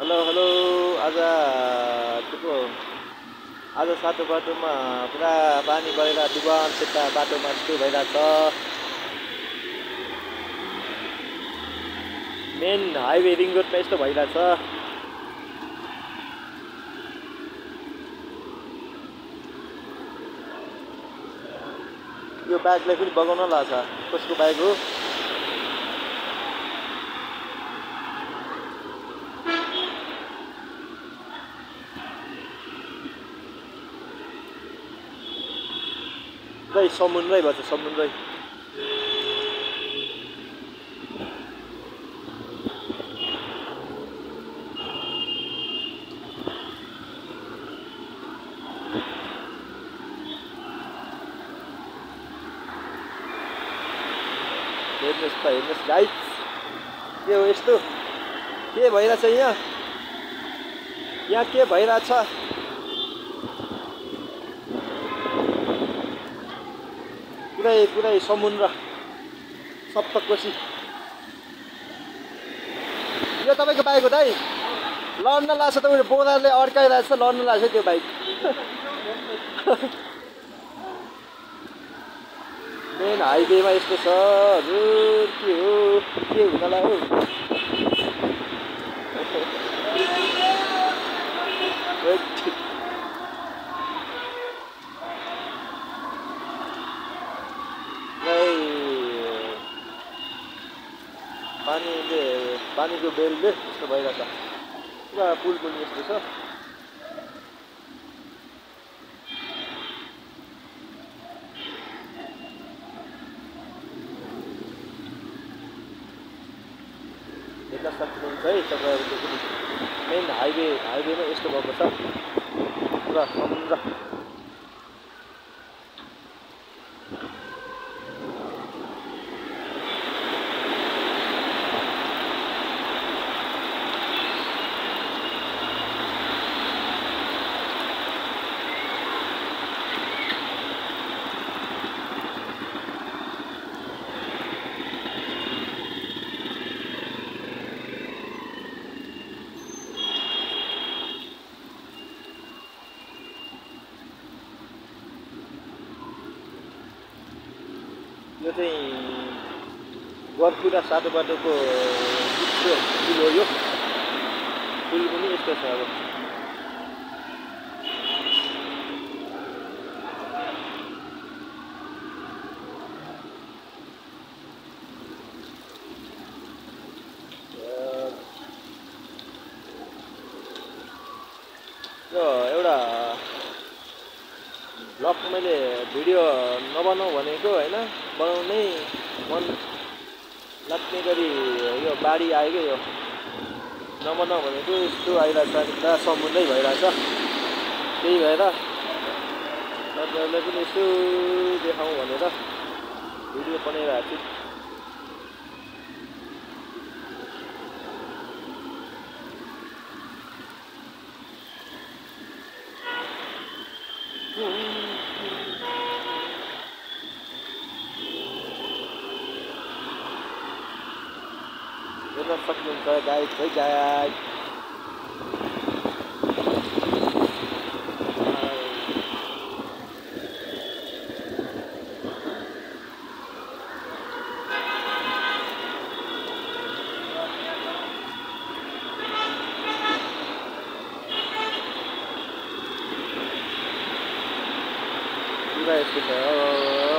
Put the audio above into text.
Hello hello. आज के पो आज सातो बाटोमा पुरा पानी भएर डुबानसित बाटोमा यस्तो भइरहेछ। मेन हाइवे रिङ रोडमा यस्तो भइरहेछ। यो बाइकलाई पनि बगाउन लाग्छ। कसको बाइक हो? खै समुद्रै भन्छ समुद्रै। हेर्नुहोस् गाइस, के हो यस्तो? के भइरहेछ यहाँ? यहाँ के भइरहेछ? पुरै समुद्र सप्तकोशी। यो तपाईँको बाइक हो दाइ? लड्न लाग्छ, तपाईँको बोराले अड्काइरहेछ, लड्न लाग्छ त्यो बाइक। मेन हाइवेमा यस्तो छ हजुर। के हो? के हुनला हो? पानीको बेलले यस्तो भइरहेछ। पुरा पुल पनि यस्तो छ। देख्न सक्नुहुन्छ है तपाईँहरूले पनि। मेन हाइवेमा यस्तो भएको छ। पुरा समुद्र। यो चाहिँ गोर्खु र सातो बाटोको पुल हो। यो पुल पनि यस्तो छ। अब यो एउटा ब्लग मैले भिडियो नबनाऊ भनेको होइन, बनाउनै मन लाग्ने गरी यो बाढी आयो क्या। यो नबनाऊ भनेको यस्तो आइरहेछ, पुरा समुद्रै भइरहेछ। त्यही भएर तपाईँहरूलाई पनि यसो देखाउँ भनेर भिडियो बनाइरहेको छु। हेर्न सक्नुहुन्छ गाइस है गाइस। पुरा यस्तो छ।